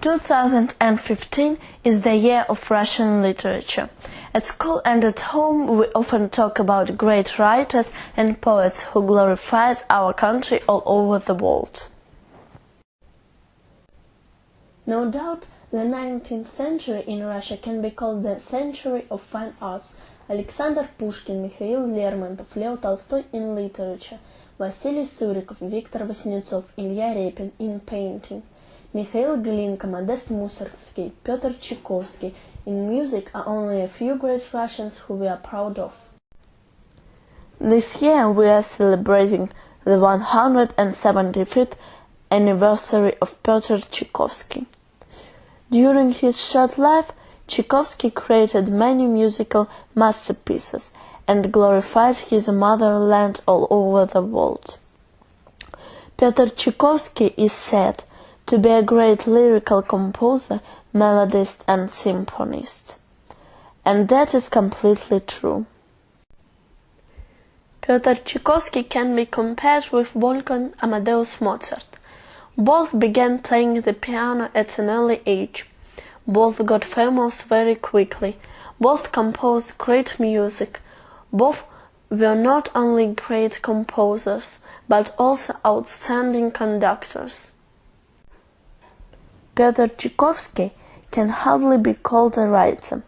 2015 is the year of Russian literature. At school and at home we often talk about great writers and poets who glorified our country all over the world. No doubt, the 19th century in Russia can be called the century of fine arts. Alexander Pushkin, Mikhail Lermontov, Leo Tolstoy in literature, Vasily Surikov, Viktor Vasnetsov, Ilya Repin in painting, Mikhail Glinka, Modest Mussorgsky, Pyotr Tchaikovsky in music are only a few great Russians who we are proud of. This year we are celebrating the 175th anniversary of Pyotr Tchaikovsky. During his short life, Tchaikovsky created many musical masterpieces and glorified his motherland all over the world. Pyotr Tchaikovsky is said to be a great lyrical composer, melodist and symphonist. And that is completely true. Pyotr Tchaikovsky can be compared with Wolfgang Amadeus Mozart. Both began playing the piano at an early age. Both got famous very quickly. Both composed great music. Both were not only great composers, but also outstanding conductors. Pyotr Tchaikovsky can hardly be called a writer.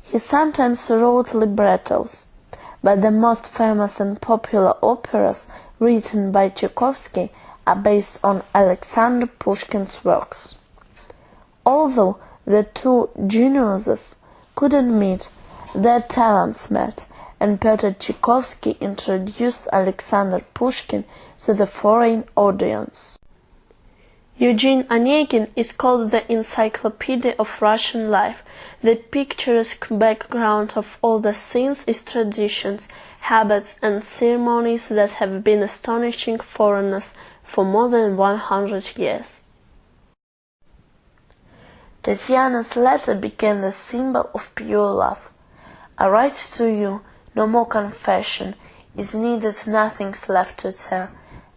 He sometimes wrote librettos, but the most famous and popular operas written by Tchaikovsky are based on Alexander Pushkin's works. Although the two geniuses couldn't meet, their talents met, and Pyotr Tchaikovsky introduced Alexander Pushkin to the foreign audience. Eugene Onegin is called the encyclopedia of Russian life. The picturesque background of all the scenes is traditions, habits and ceremonies that have been astonishing foreigners for more than 100 years. Tatiana's letter became the symbol of pure love. I write to you, no more confession is needed, nothing's left to tell.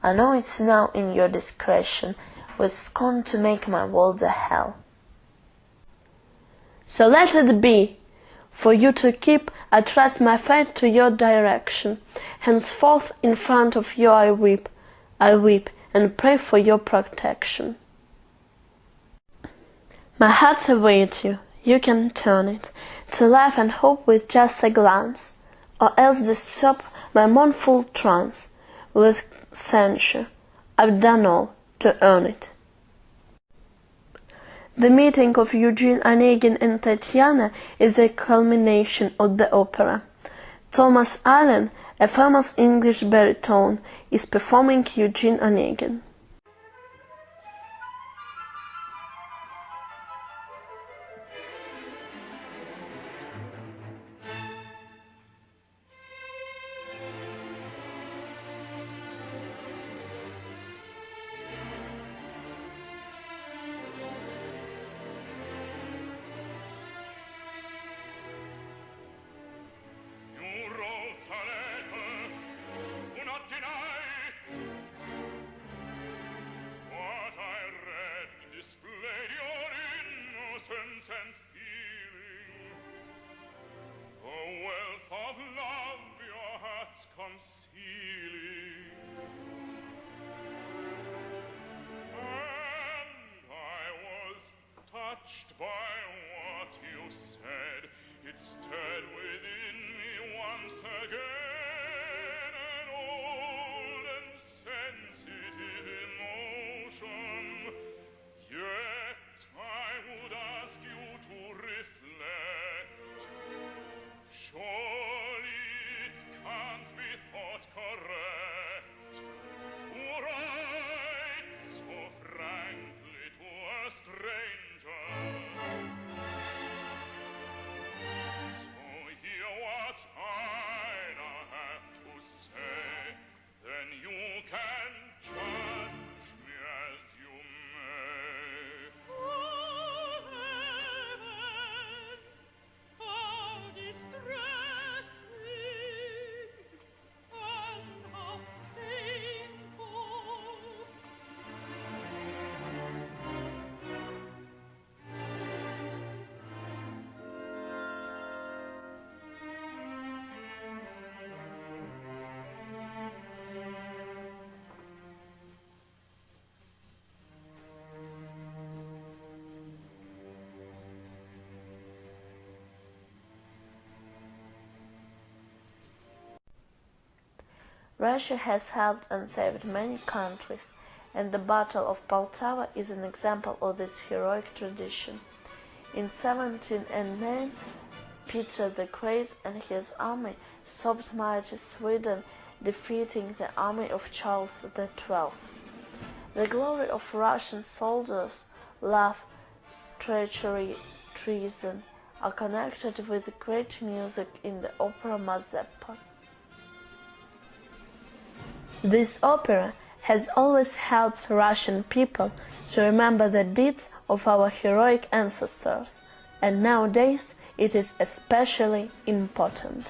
I know it's now in your discretion, with scorn to make my world a hell. So let it be. For you to keep, I trust my fate to your direction. Henceforth in front of you I weep and pray for your protection. My heart awaits you, you can turn it to life and hope with just a glance, or else disturb my mournful trance with censure. I've done all to earn it. The meeting of Eugene Onegin and Tatiana is the culmination of the opera. Thomas Allen, a famous English baritone, is performing Eugene Onegin. By what you said, it stirred within me once again an old and sensitive emotion. Yet I would ask you to reflect. Sure Russia has helped and saved many countries, and the Battle of Poltava is an example of this heroic tradition. In 1709, Peter the Great and his army stopped mighty Sweden, defeating the army of Charles XII. The glory of Russian soldiers, love, treachery, treason are connected with great music in the opera Mazeppa. This opera has always helped Russian people to remember the deeds of our heroic ancestors, and nowadays it is especially important.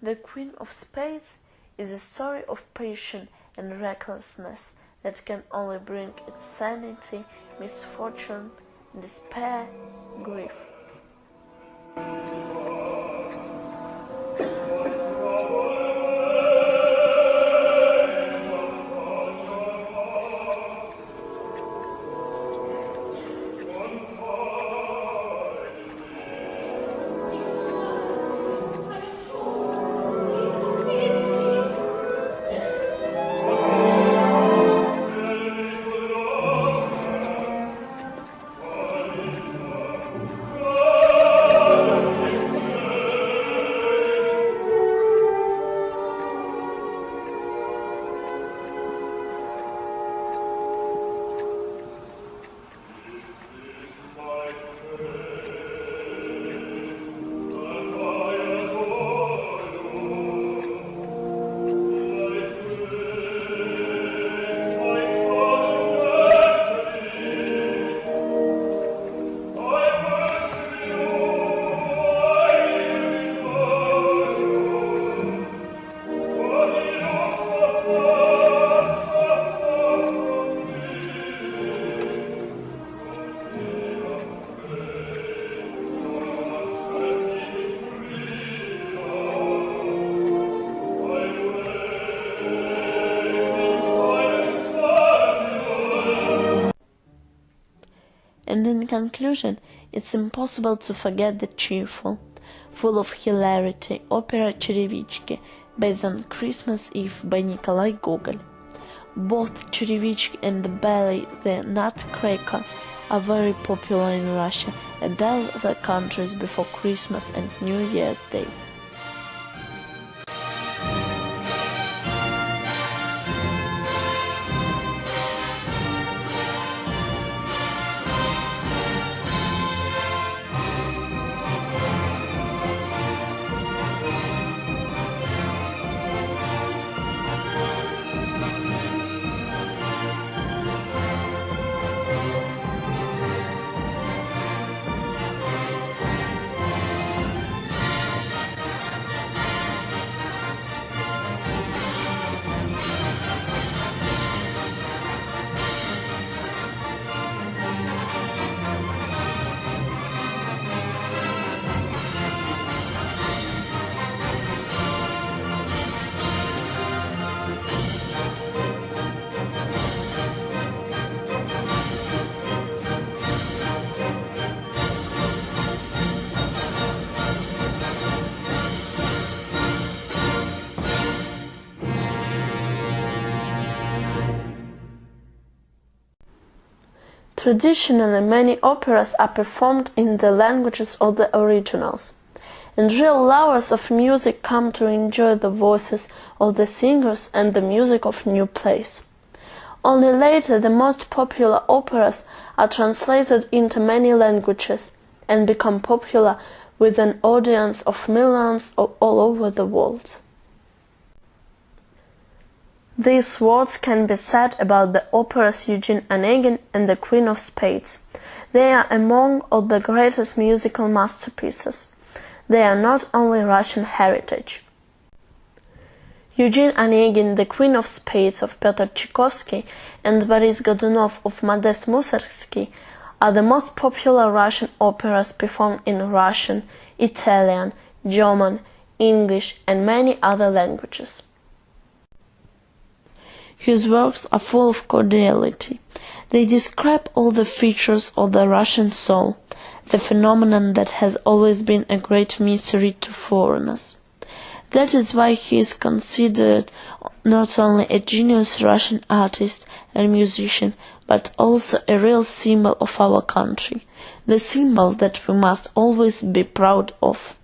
The Queen of Spades is a story of passion and recklessness that can only bring insanity, misfortune, despair, grief. And in conclusion, it's impossible to forget the cheerful, full of hilarity opera Черевички, based on Christmas Eve by Nikolai Gogol. Both Черевички and the ballet The Nutcracker are very popular in Russia and other countries before Christmas and New Year's Day. Traditionally, many operas are performed in the languages of the originals, and real lovers of music come to enjoy the voices of the singers and the music of new plays. Only later the most popular operas are translated into many languages and become popular with an audience of millions all over the world. These words can be said about the operas Eugene Onegin and the Queen of Spades. They are among of the greatest musical masterpieces. They are not only Russian heritage. Eugene Onegin, the Queen of Spades of Pyotr Tchaikovsky, and Boris Godunov of Modest Mussorgsky are the most popular Russian operas performed in Russian, Italian, German, English, and many other languages. His works are full of cordiality. They describe all the features of the Russian soul, the phenomenon that has always been a great mystery to foreigners. That is why he is considered not only a genius Russian artist and musician, but also a real symbol of our country, the symbol that we must always be proud of.